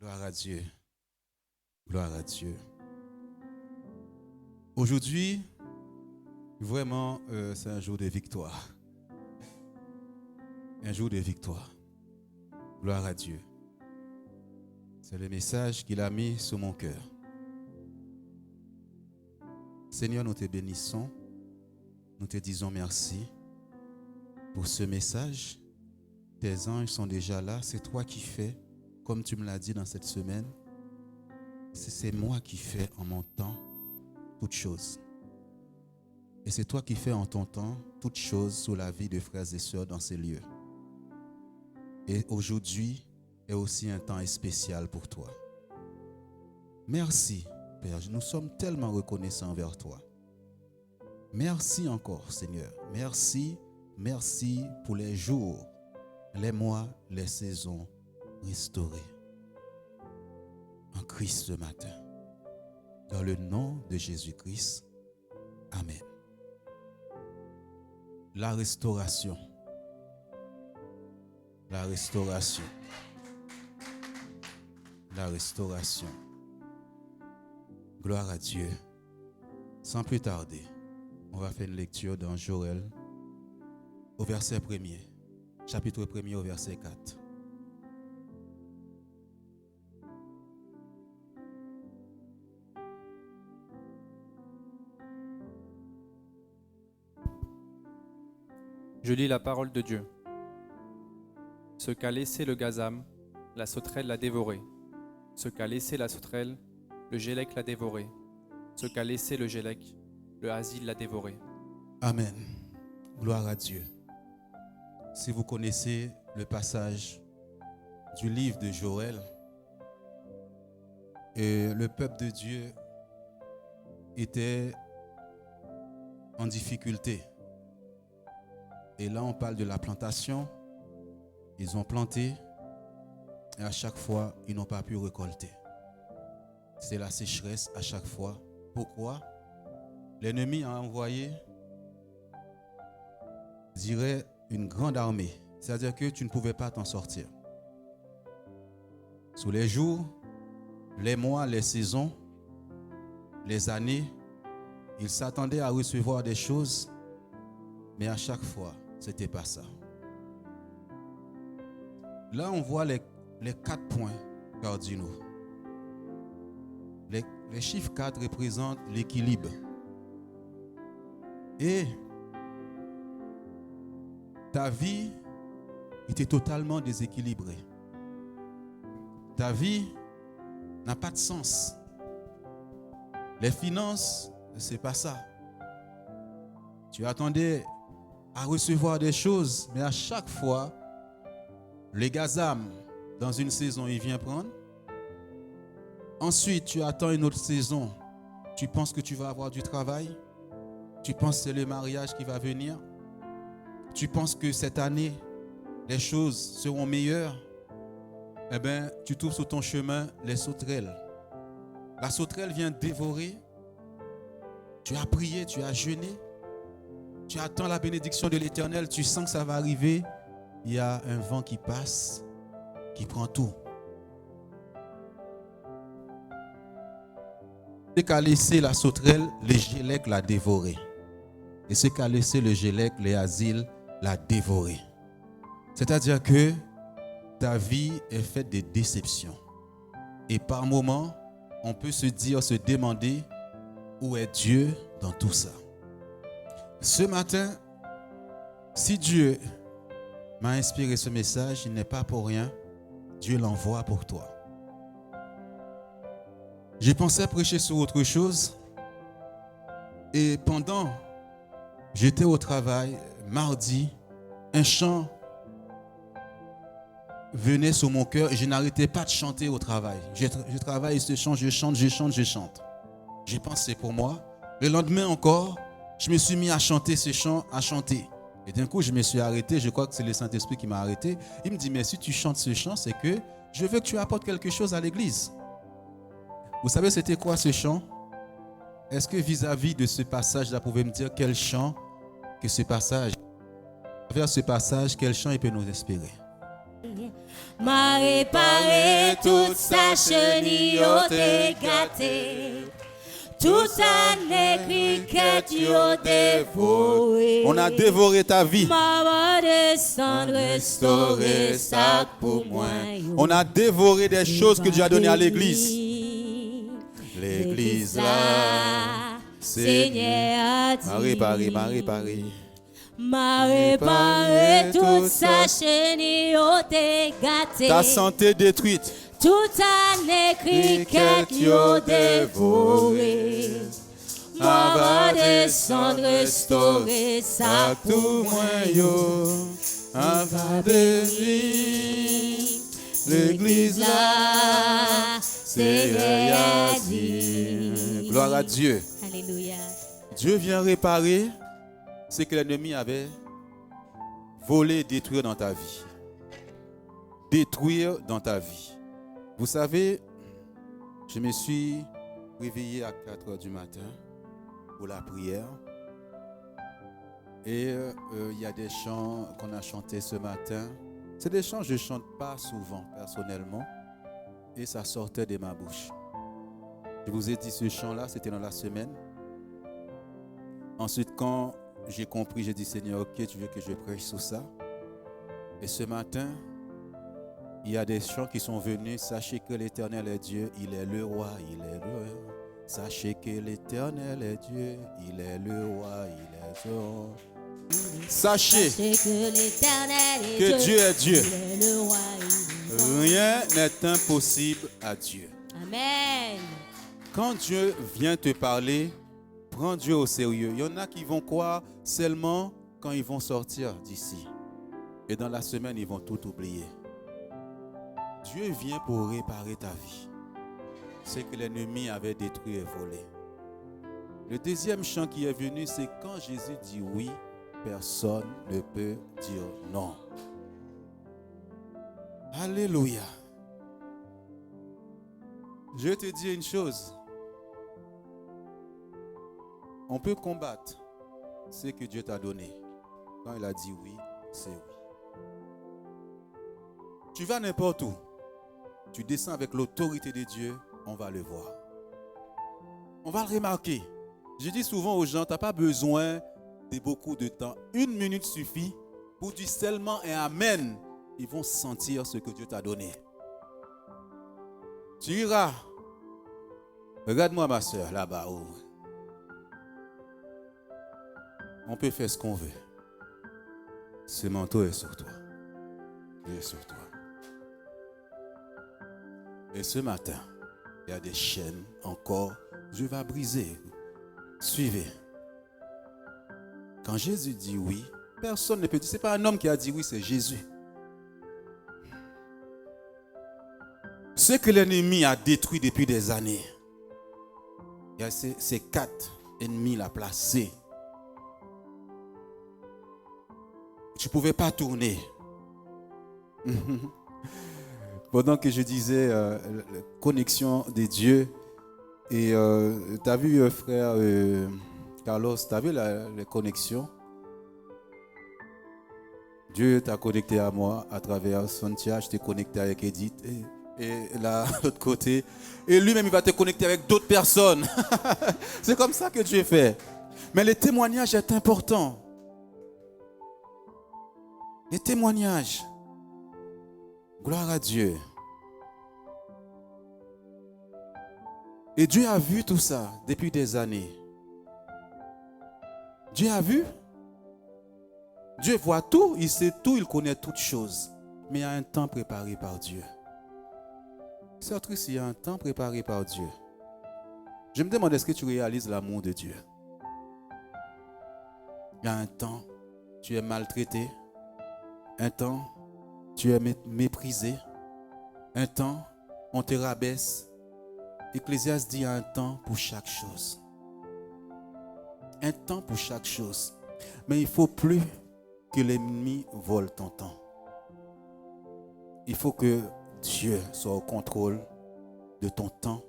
Gloire à Dieu. Gloire à Dieu. Aujourd'hui, vraiment, c'est un jour de victoire. Un jour de victoire. Gloire à Dieu. C'est le message qu'il a mis sur mon cœur. Seigneur, nous te bénissons. Nous te disons merci pour ce message. Tes anges sont déjà là. C'est toi qui fais, comme tu me l'as dit dans cette semaine. C'est moi qui fais en mon temps toutes choses. Et c'est toi qui fais en ton temps toutes choses sur la vie de frères et sœurs dans ces lieux. Et aujourd'hui est aussi un temps spécial pour toi. Merci, Père. Nous sommes tellement reconnaissants envers toi. Merci encore, Seigneur. Merci pour les jours, les mois, les saisons restaurées. En Christ ce matin. Dans le nom de Jésus-Christ. Amen. La restauration. La restauration. La restauration. Gloire à Dieu. Sans plus tarder, on va faire une lecture dans Joël au verset 1er, chapitre 1er au verset 4. Je lis la parole de Dieu. Ce qu'a laissé le gazam, la sauterelle l'a dévoré. Ce qu'a laissé la sauterelle, le gélec l'a dévoré. Ce qu'a laissé le gélec, le asile l'a dévoré. Amen. Gloire à Dieu. Si vous connaissez le passage du livre de Joël, le peuple de Dieu était en difficulté. Et là, on parle de la plantation. Ils ont planté et à chaque fois, ils n'ont pas pu récolter. C'est la sécheresse à chaque fois. Pourquoi? L'ennemi a envoyé, je dirais, une grande armée. C'est-à-dire que tu ne pouvais pas t'en sortir. Sous les jours, les mois, les saisons, les années, ils s'attendaient à recevoir des choses, mais à chaque fois, ce n'était pas ça. Là, on voit les 4 points cardinaux. Les chiffres 4 représentent l'équilibre. Et ta vie était totalement déséquilibrée. Ta vie n'a pas de sens. Les finances, ce n'est pas ça. Tu attendais à recevoir des choses, mais à chaque fois, le gazam, dans une saison, il vient prendre. Ensuite, tu attends une autre saison. Tu penses que tu vas avoir du travail. Tu penses que c'est le mariage qui va venir. Tu penses que cette année, les choses seront meilleures. Eh bien, tu trouves sur ton chemin les sauterelles. La sauterelle vient dévorer. Tu as prié, tu as jeûné. Tu attends la bénédiction de l'Éternel. Tu sens que ça va arriver. Il y a un vent qui passe, qui prend tout. Ce qu'a laissé la sauterelle, le gélec l'a dévoré. Et ce qu'a laissé le gélec, le asile, l'a dévoré. C'est-à-dire que ta vie est faite de déceptions. Et par moments, on peut se dire, se demander, où est Dieu dans tout ça? Ce matin, si Dieu m'a inspiré ce message, il n'est pas pour rien. Dieu l'envoie pour toi. J'ai pensé à prêcher sur autre chose. Et pendant, j'étais au travail, mardi, un chant venait sur mon cœur et je n'arrêtais pas de chanter au travail. Je travaille ce chant, je chante. J'ai pensé pour moi. Le lendemain encore, je me suis mis à chanter ce chant, à chanter. Et d'un coup, je me suis arrêté. Je crois que c'est le Saint-Esprit qui m'a arrêté. Il me dit, mais si tu chantes ce chant, c'est que je veux que tu apportes quelque chose à l'église. Vous savez, c'était quoi ce chant? Est-ce que vis-à-vis de ce passage-là, vous pouvez me dire quel chant que ce passage, vers ce passage, quel chant il peut nous inspirer? M'a réparé toute sa chenille, yo t'es gâté. Toute année cricket, yo dévoré. On a dévoré ta vie. M'a descendre, restaurer ça pour moi. On a dévoré des choses que Dieu a données à l'église. L'église là, Seigneur a dit. M'a réparé. M'a réparé toute sa chenille, yo t'es gâté. Ta santé détruite. Toute année cricket, yo dévoré. M'a va descendre, restaurer ça pour moi, yo. Va bénir l'église là, Seigneur a dit. Gloire à Dieu. Alléluia. Dieu vient réparer ce que l'ennemi avait volé et détruire dans ta vie. Détruire dans ta vie. Vous savez, je me suis réveillé à 4 heures du matin pour la prière. Et il y a des chants qu'on a chantés ce matin. C'est des chants que je ne chante pas souvent personnellement. Et ça sortait de ma bouche. Je vous ai dit ce chant-là, c'était dans la semaine. Ensuite, quand j'ai compris, j'ai dit Seigneur, ok, tu veux que je prêche sur ça. Et ce matin, il y a des chants qui sont venus. Sachez que l'Éternel est Dieu, il est le roi, il est le roi. Sachez que l'Éternel est Dieu, il est le roi, il est le roi. Sachez que l'Éternel est que Dieu est Dieu. Il est le roi, il est Rien n'est impossible à Dieu. Amen. Quand Dieu vient te parler, prends Dieu au sérieux. Il y en a qui vont croire seulement quand ils vont sortir d'ici. Et dans la semaine, ils vont tout oublier. Dieu vient pour réparer ta vie. Ce que l'ennemi avait détruit et volé. Le deuxième chant qui est venu, c'est quand Jésus dit oui, personne ne peut dire non. Alléluia. Je vais te dire une chose. On peut combattre ce que Dieu t'a donné. Quand il a dit oui, c'est oui. Tu vas n'importe où. Tu descends avec l'autorité de Dieu, on va le voir. On va le remarquer. Je dis souvent aux gens, tu n'as pas besoin de beaucoup de temps. 1 minute suffit pour dire seulement un amen. Ils vont sentir ce que Dieu t'a donné. Tu iras. Regarde-moi ma soeur là-bas. On peut faire ce qu'on veut. Ce manteau est sur toi. Il est sur toi. Et ce matin, il y a des chaînes encore. Dieu va briser. Suivez. Quand Jésus dit oui, personne ne peut dire. Ce n'est pas un homme qui a dit oui, c'est Jésus. Ce que l'ennemi a détruit depuis des années, il y a ces 4 ennemis là placés. Tu ne pouvais pas tourner. Pendant que je disais la connexion des dieux, et tu as vu frère Carlos, tu as vu la connexion? Dieu t'a connecté à moi à travers Sontia, je t'ai connecté avec Edith et là, de l'autre côté. Et lui-même, il va te connecter avec d'autres personnes. C'est comme ça que Dieu fait. Mais le témoignage est important. Les témoignages. Gloire à Dieu. Et Dieu a vu tout ça depuis des années. Dieu a vu. Dieu voit tout, il sait tout, il connaît toutes choses. Mais il y a un temps préparé par Dieu. Surtout s'il y a un temps préparé par Dieu. Je me demande, est-ce que tu réalises l'amour de Dieu? Il y a un temps, tu es maltraité. Un temps, tu es méprisé. Un temps, on te rabaisse. Ecclésiaste dit un temps pour chaque chose. Un temps pour chaque chose. Mais il ne faut plus que l'ennemi vole ton temps. Il faut que Dieu soit au contrôle de ton temps,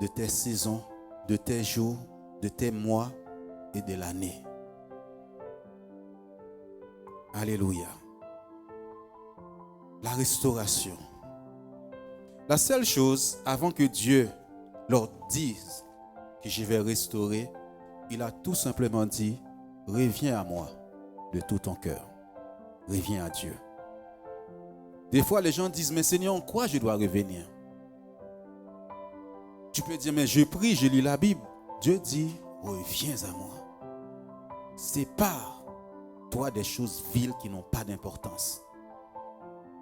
de tes saisons, de tes jours, de tes mois et de l'année. Alléluia. la restauration. La seule chose, avant que Dieu leur dise que je vais restaurer, il a tout simplement dit, reviens à moi de tout ton cœur. Reviens à Dieu. Des fois, les gens disent, mais Seigneur, en quoi je dois revenir? Tu peux dire, mais je prie, je lis la Bible. Dieu dit, reviens à moi. Sépare toi des choses viles qui n'ont pas d'importance.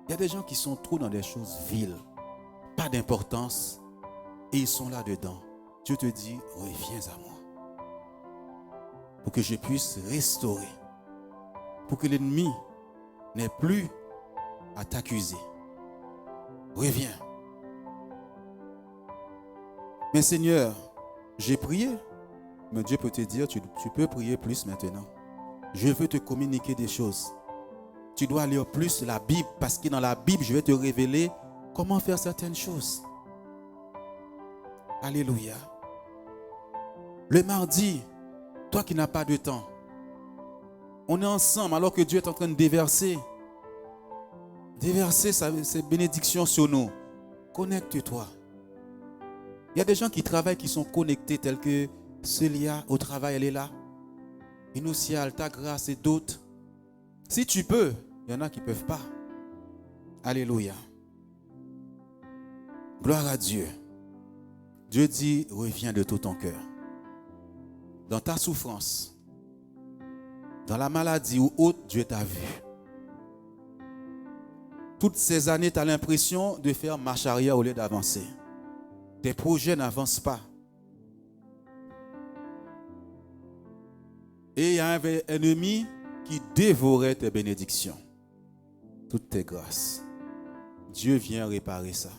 Il y a des gens qui sont trop dans des choses viles, pas d'importance, et ils sont là-dedans. Dieu te dit, reviens à moi. Pour que je puisse restaurer. Pour que l'ennemi n'ait plus à t'accuser. Reviens. Mais Seigneur, j'ai prié. Mais Dieu peut te dire, tu peux prier plus maintenant. Je veux te communiquer des choses. Tu dois lire plus la Bible parce que dans la Bible, je vais te révéler comment faire certaines choses. Alléluia. Le mardi, toi qui n'as pas de temps, on est ensemble alors que Dieu est en train de déverser ses bénédictions sur nous. Connecte-toi. Il y a des gens qui travaillent, qui sont connectés, tels que Célia au travail, elle est là. Initial, ta grâce et d'autres. Si tu peux, il y en a qui ne peuvent pas. Alléluia. Gloire à Dieu. Dieu dit, reviens de tout ton cœur. Dans ta souffrance, dans la maladie ou autre, Dieu t'a vu. Toutes ces années, tu as l'impression de faire marche arrière au lieu d'avancer. Tes projets n'avancent pas. Et il y a un ennemi qui dévorait tes bénédictions, toutes tes grâces. Dieu vient réparer ça.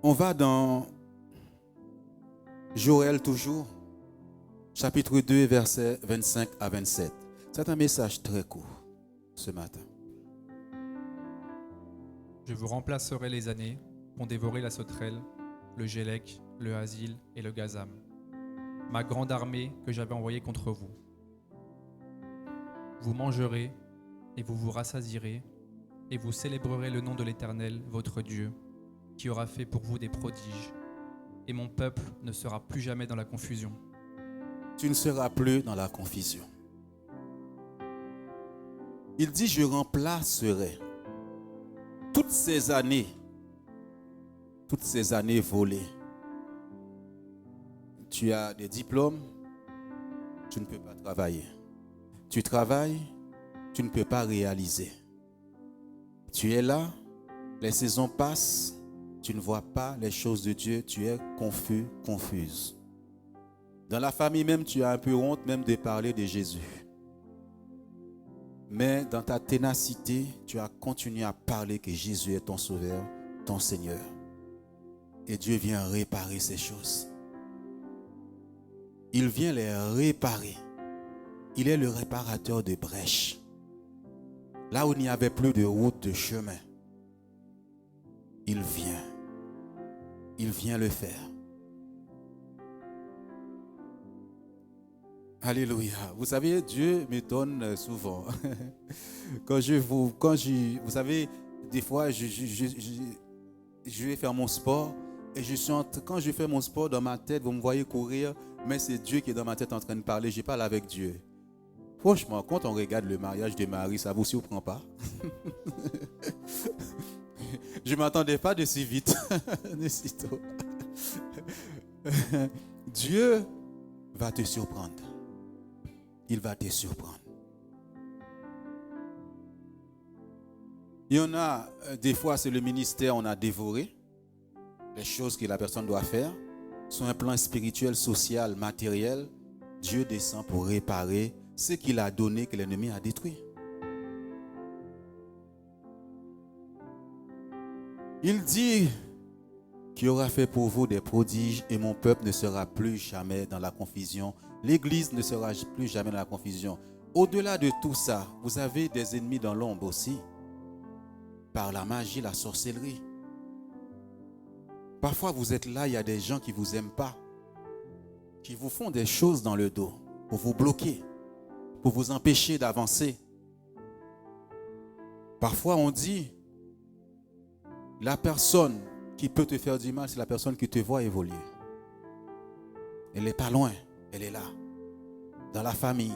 On va dans Joël toujours, chapitre 2, versets 25 à 27. C'est un message très court ce matin. Je vous remplacerai les années qu'ont dévoré la sauterelle, le gélec, le hasil et le gazam, ma grande armée que j'avais envoyée contre vous. Vous mangerez et vous vous rassasierez et vous célébrerez le nom de l'Éternel, votre Dieu, qui aura fait pour vous des prodiges. Et mon peuple ne sera plus jamais dans la confusion. Tu ne seras plus dans la confusion. Il dit, je remplacerai toutes ces années volées. Tu as des diplômes, tu ne peux pas travailler. Tu travailles, tu ne peux pas réaliser. Tu es là, les saisons passent, tu ne vois pas les choses de Dieu, tu es confus, confuse. Dans la famille même, tu as un peu honte même de parler de Jésus. Mais dans ta ténacité, tu as continué à parler que Jésus est ton sauveur, ton Seigneur. Et Dieu vient réparer ces choses. Il vient les réparer. Il est le réparateur de brèches. Là où il n'y avait plus de route, de chemin, il vient. Il vient le faire. Alléluia. Vous savez, Dieu m'étonne souvent. Vous savez, des fois, je vais faire mon sport et quand je fais mon sport dans ma tête, vous me voyez courir, mais c'est Dieu qui est dans ma tête en train de parler. Je parle avec Dieu. Franchement, quand on regarde le mariage de Marie, ça ne vous surprend pas? Je ne m'attendais pas de si vite, de si tôt. Dieu va te surprendre. Il va te surprendre. Il y en a, des fois, c'est le ministère, on a dévoré les choses que la personne doit faire. Sur un plan spirituel, social, matériel, Dieu descend pour réparer ce qu'il a donné que l'ennemi a détruit. Il dit qu'il aura fait pour vous des prodiges et mon peuple ne sera plus jamais dans la confusion. L'Église ne sera plus jamais dans la confusion. Au-delà de tout ça, vous avez des ennemis dans l'ombre aussi. Par la magie, la sorcellerie. Parfois, vous êtes là, il y a des gens qui ne vous aiment pas, qui vous font des choses dans le dos pour vous bloquer, pour vous empêcher d'avancer. Parfois, on dit, la personne qui peut te faire du mal, c'est la personne qui te voit évoluer. Elle n'est pas loin, elle est là. Dans la famille,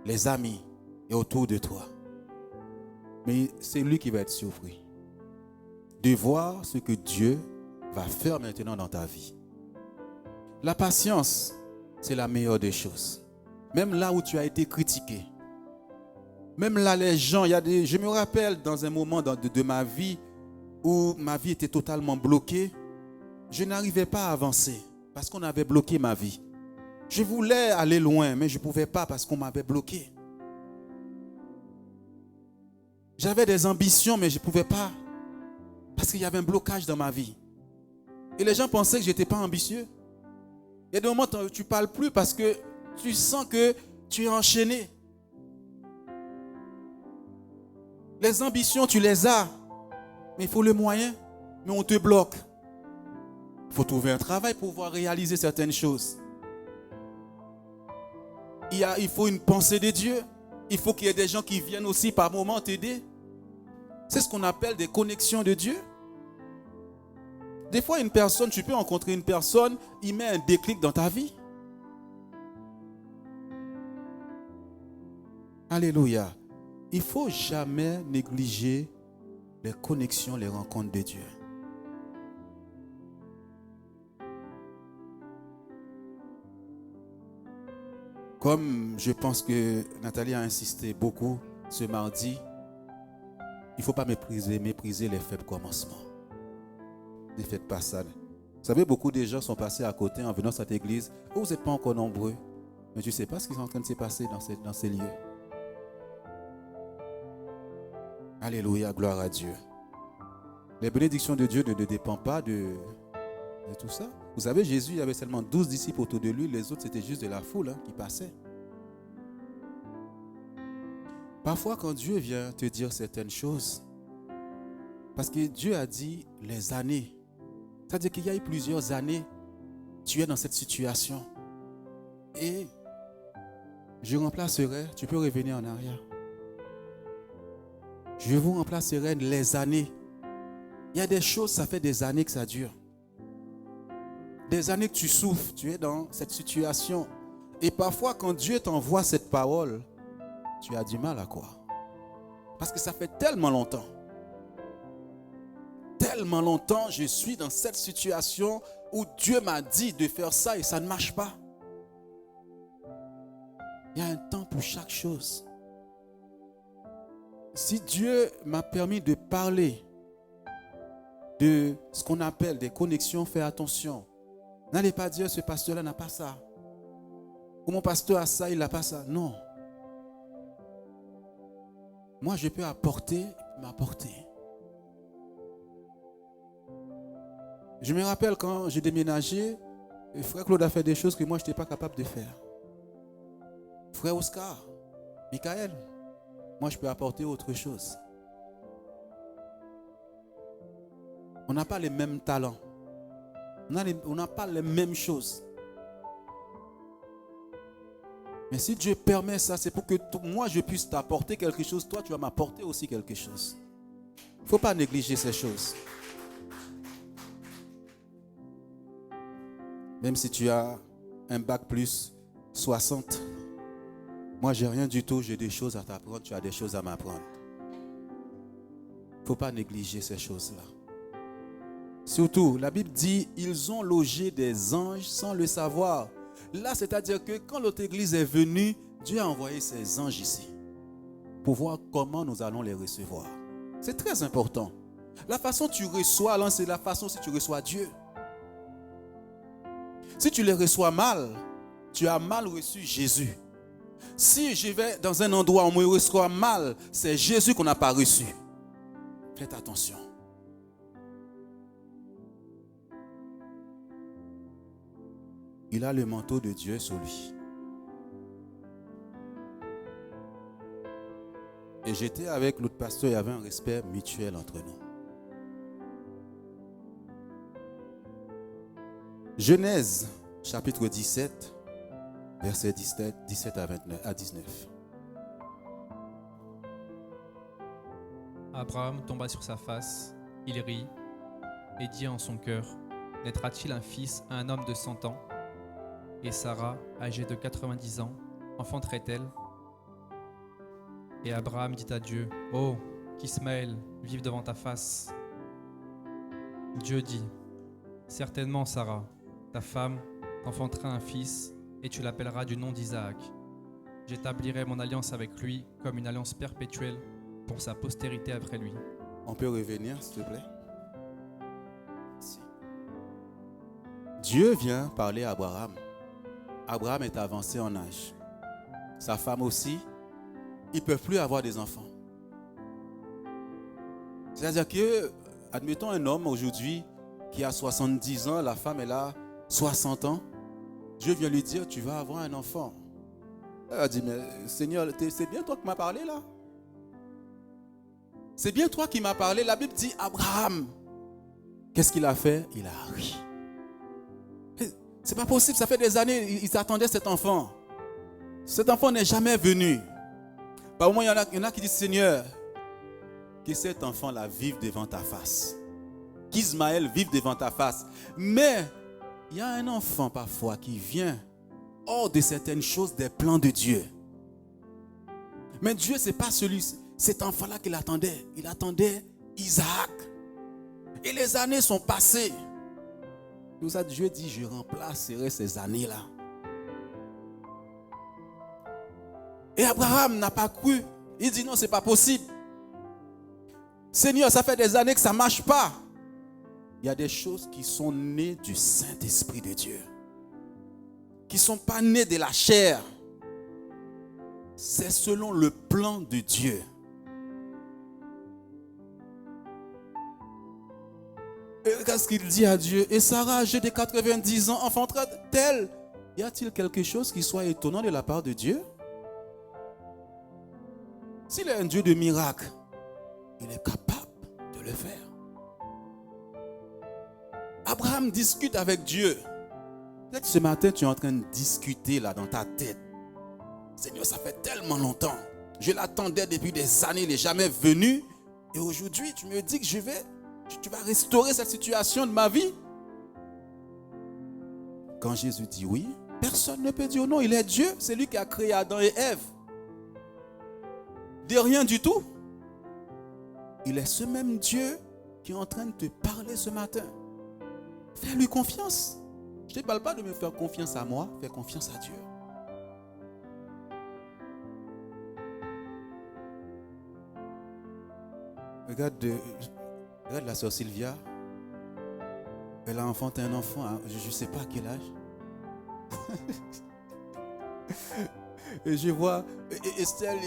les amis et autour de toi. Mais c'est lui qui va être surpris de voir ce que Dieu va faire maintenant dans ta vie. La patience, c'est la meilleure des choses. Même là où tu as été critiqué. Même là, les gens, je me rappelle dans un moment de ma vie où ma vie était totalement bloquée. Je n'arrivais pas à avancer parce qu'on avait bloqué ma vie. Je voulais aller loin, mais je ne pouvais pas parce qu'on m'avait bloqué. J'avais des ambitions, mais je ne pouvais pas parce qu'il y avait un blocage dans ma vie. Et les gens pensaient que je n'étais pas ambitieux. Il y a des moments où tu ne parles plus parce que tu sens que tu es enchaîné. Les ambitions, tu les as, mais il faut le moyen, mais on te bloque. Il faut trouver un travail pour pouvoir réaliser certaines choses. Il faut une pensée de Dieu. Il faut qu'il y ait des gens qui viennent aussi par moments t'aider. C'est ce qu'on appelle des connexions de Dieu. Des fois, une personne, tu peux rencontrer une personne, il met un déclic dans ta vie. Alléluia. Il ne faut jamais négliger les connexions, les rencontres de Dieu. Comme je pense que Nathalie a insisté beaucoup ce mardi, il ne faut pas mépriser les faibles commencements. Ne faites pas ça. Vous savez, beaucoup de gens sont passés à côté en venant à cette église. Vous n'êtes pas encore nombreux, mais tu ne sais pas ce qui est en train de se passer dans ces lieux. Alléluia, gloire à Dieu. Les bénédictions de Dieu ne dépendent pas de tout ça. Vous savez, Jésus, il avait seulement 12 disciples autour de lui. Les autres, c'était juste de la foule qui passait. Parfois, quand Dieu vient te dire certaines choses, parce que Dieu a dit les années. C'est-à-dire qu'il y a eu plusieurs années, tu es dans cette situation. Et je remplacerai, tu peux revenir en arrière. Je vous remplacerai les années. Il y a des choses, ça fait des années que ça dure. Des années que tu souffres, tu es dans cette situation. Et parfois, quand Dieu t'envoie cette parole, tu as du mal à croire. Parce que ça fait tellement longtemps. Tellement longtemps, je suis dans cette situation où Dieu m'a dit de faire ça et ça ne marche pas. Il y a un temps pour chaque chose. Si Dieu m'a permis de parler de ce qu'on appelle des connexions, fais attention. N'allez pas dire ce pasteur-là n'a pas ça. Ou mon pasteur a ça, il n'a pas ça. Non. Moi, je peux apporter, m'apporter. Je me rappelle quand j'ai déménagé, frère Claude a fait des choses que moi, je n'étais pas capable de faire. Frère Oscar, Michael, moi, je peux apporter autre chose. On n'a pas les mêmes talents. On n'a pas les mêmes choses. Mais si Dieu permet ça, c'est pour que moi, je puisse t'apporter quelque chose. Toi, tu vas m'apporter aussi quelque chose. Il ne faut pas négliger ces choses. Même si tu as un bac plus 60, moi, j'ai rien du tout. J'ai des choses à t'apprendre. Tu as des choses à m'apprendre. Il ne faut pas négliger ces choses-là. Surtout, la Bible dit, ils ont logé des anges sans le savoir. Là, c'est-à-dire que quand l'autre église est venue, Dieu a envoyé ses anges ici pour voir comment nous allons les recevoir. C'est très important. La façon dont tu reçois, là, c'est la façon dont tu reçois Dieu. Si tu les reçois mal, tu as mal reçu Jésus. Si je vais dans un endroit où on me reçoit mal, c'est Jésus qu'on n'a pas reçu. Faites attention. Il a le manteau de Dieu sur lui. Et j'étais avec l'autre pasteur, il y avait un respect mutuel entre nous. Genèse, chapitre 17, versets 17 à 19. Abraham tomba sur sa face, il rit et dit en son cœur, naîtra-t-il un fils à un homme de 100 ans? Et Sarah, âgée de 90 ans, enfanterait-elle? Et Abraham dit à Dieu, oh, qu'Ismaël vive devant ta face. Dieu dit, certainement Sarah, ta femme t'enfantera un fils et tu l'appelleras du nom d'Isaac. J'établirai mon alliance avec lui comme une alliance perpétuelle pour sa postérité après lui. On peut revenir, s'il te plaît. Merci. Dieu vient parler à Abraham. Abraham est avancé en âge. Sa femme aussi. Ils ne peuvent plus avoir des enfants. C'est-à-dire que, admettons un homme aujourd'hui qui a 70 ans, la femme elle a 60 ans. Dieu vient lui dire, tu vas avoir un enfant. Elle a dit, mais Seigneur, c'est bien toi qui m'as parlé là? C'est bien toi qui m'as parlé. La Bible dit, Abraham, qu'est-ce qu'il a fait? Il a ri. C'est pas possible, ça fait des années, ils attendaient cet enfant. Cet enfant n'est jamais venu. Par moment, il y en a qui disent, Seigneur, que cet enfant-là vive devant ta face. Qu'Ismaël vive devant ta face. Mais, il y a un enfant parfois qui vient hors de certaines choses des plans de Dieu. Mais Dieu, ce n'est pas cet enfant-là qu'il attendait. Il attendait Isaac. Et les années sont passées. Pour ça, Dieu dit, je remplacerai ces années-là. Et Abraham n'a pas cru. Il dit non, ce n'est pas possible. Seigneur, ça fait des années que ça ne marche pas. Il y a des choses qui sont nées du Saint-Esprit de Dieu. Qui ne sont pas nées de la chair. C'est selon le plan de Dieu. Et regarde ce qu'il dit à Dieu. Et Sarah, âgée de 90 ans, enfantera-t-elle? Y a-t-il quelque chose qui soit étonnant de la part de Dieu? S'il est un Dieu de miracles, il est capable de le faire. Abraham discute avec Dieu. Peut-être ce matin, tu es en train de discuter là dans ta tête. Seigneur, ça fait tellement longtemps. Je l'attendais depuis des années, il n'est jamais venu. Et aujourd'hui, tu me dis que tu vas restaurer cette situation de ma vie. Quand Jésus dit oui, personne ne peut dire non. Il est Dieu, c'est lui qui a créé Adam et Ève. De rien du tout. Il est ce même Dieu qui est en train de te parler ce matin. Fais-lui confiance. Je ne te parle pas de me faire confiance à moi, fais confiance à Dieu. Regarde la sœur Sylvia. Elle a enfanté un enfant, je ne sais pas à quel âge. Et je vois Estelle,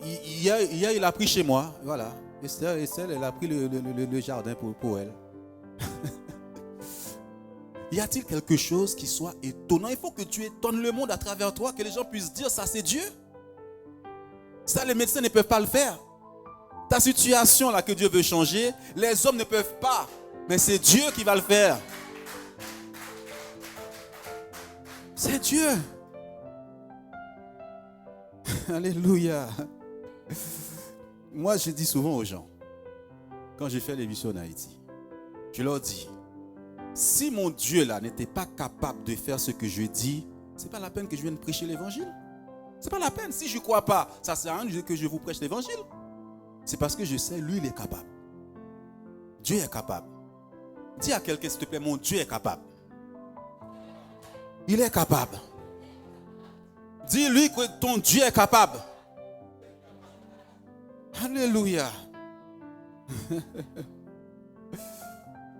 hier il a pris chez moi. Voilà. Estelle, elle a pris le jardin pour elle. Y a-t-il quelque chose qui soit étonnant? Il faut que tu étonnes le monde à travers toi, que les gens puissent dire ça c'est Dieu. Ça les médecins ne peuvent pas le faire. Ta situation là que Dieu veut changer, les hommes ne peuvent pas, mais c'est Dieu qui va le faire. C'est Dieu. Alléluia. Moi je dis souvent aux gens, quand je fais l'émission en Haïti, je leur dis, si mon Dieu là n'était pas capable de faire ce que je dis, c'est pas la peine que je vienne prêcher l'évangile. C'est pas la peine. Si je ne crois pas, ça sert à rien que je vous prêche l'évangile. C'est parce que je sais, lui il est capable. Dieu est capable. Dis à quelqu'un s'il te plaît, mon Dieu est capable. Il est capable. Dis-lui que ton Dieu est capable. Alléluia.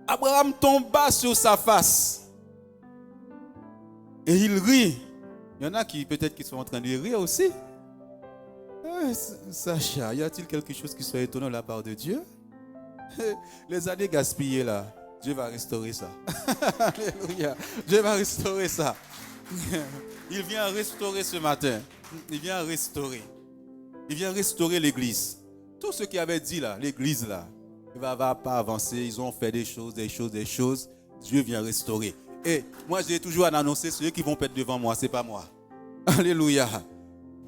Abraham tomba sur sa face. Et il rit. Il y en a qui peut-être qui sont en train de rire aussi. Sacha, y a-t-il quelque chose qui soit étonnant de la part de Dieu? Les années gaspillées là, Dieu va restaurer ça. Alléluia. Dieu va restaurer ça. Il vient restaurer ce matin. Il vient restaurer. Il vient restaurer l'église. Tout ce qui avait dit là, l'église là, il ne va pas avancer. Ils ont fait des choses. Dieu vient restaurer. Et moi, j'ai toujours annoncé ceux qui vont être devant moi, ce n'est pas moi. Alléluia.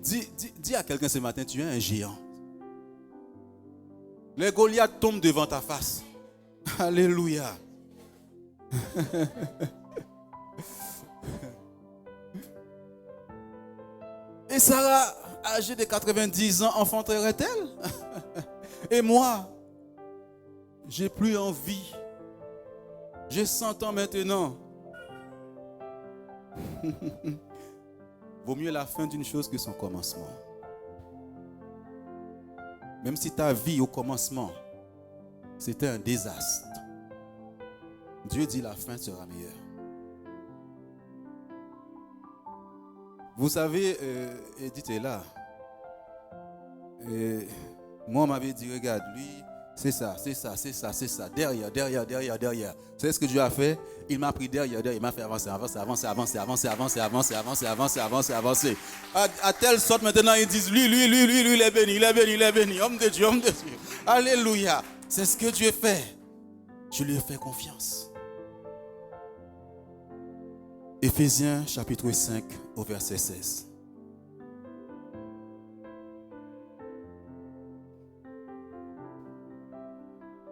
Dis à quelqu'un ce matin, tu es un géant. Les Goliaths tombent devant ta face. Alléluia. Et Sarah, âgée de 90 ans, enfanterait-elle? Et moi, j'ai plus envie. J'ai 100 ans maintenant. Vaut mieux la fin d'une chose que son commencement. Même si ta vie au commencement, c'était un désastre, Dieu dit la fin sera meilleure. Vous savez, Edith est là. Et moi, on m'avait dit, regarde, lui, c'est ça. Derrière. C'est ce que Dieu a fait. Il m'a pris derrière. Il m'a fait avancer. À telle sorte, maintenant, ils disent, lui, il est béni. Homme de Dieu. Alléluia. C'est ce que Dieu fait. Je lui ai fait confiance. Éphésiens chapitre 5 au verset 16.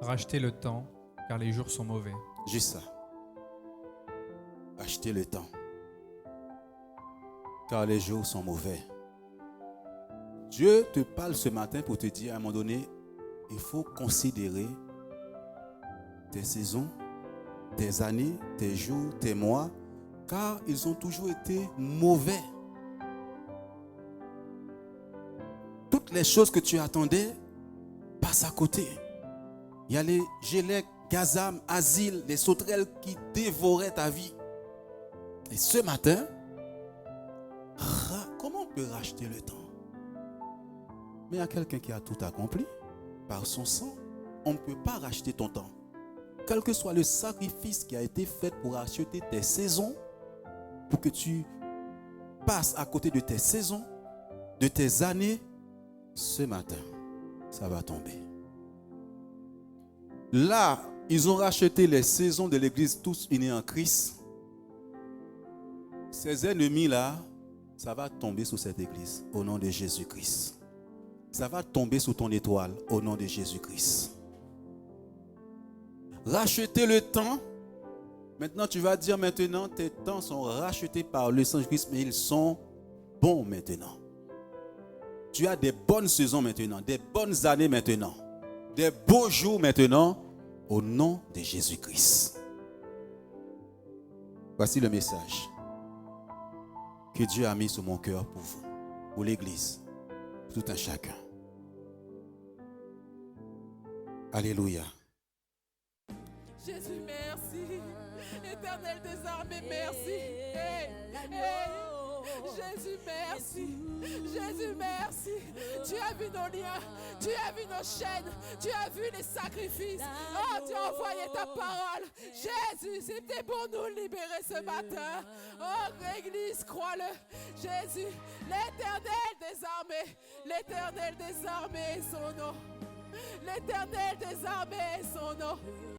Rachetez le temps, car les jours sont mauvais. Juste ça. Achetez le temps, car les jours sont mauvais. Dieu te parle ce matin pour te dire à un moment donné, il faut considérer tes saisons, tes années, tes jours, tes mois, car ils ont toujours été mauvais. Toutes les choses que tu attendais passent à côté. Il y a les Gélec, Gazam, Asile, les sauterelles qui dévoraient ta vie. Et ce matin, comment on peut racheter le temps? Mais il y a quelqu'un qui a tout accompli par son sang. On ne peut pas racheter ton temps. Quel que soit le sacrifice qui a été fait pour racheter tes saisons, pour que tu passes à côté de tes saisons, de tes années, ce matin, ça va tomber. Là, ils ont racheté les saisons de l'église tous unis en Christ. Ces ennemis-là, ça va tomber sur cette église au nom de Jésus-Christ. Ça va tomber sous ton étoile au nom de Jésus-Christ. Racheter le temps. Maintenant, tu vas dire maintenant, tes temps sont rachetés par le sang de Christ, mais ils sont bons maintenant. Tu as des bonnes saisons maintenant, des bonnes années maintenant, des beaux jours maintenant, au nom de Jésus-Christ. Voici le message que Dieu a mis sur mon cœur pour vous, pour l'Église, pour tout un chacun. Alléluia. Jésus, merci. Éternel des armées, merci. Hey, hey. Jésus, merci. Jésus, merci. Tu as vu nos liens, tu as vu nos chaînes, tu as vu les sacrifices. Oh, tu as envoyé ta parole. Jésus, c'était pour nous libérer ce matin. Oh, Église, crois-le. Jésus, l'Éternel des armées est son nom. L'Éternel des armées est son nom.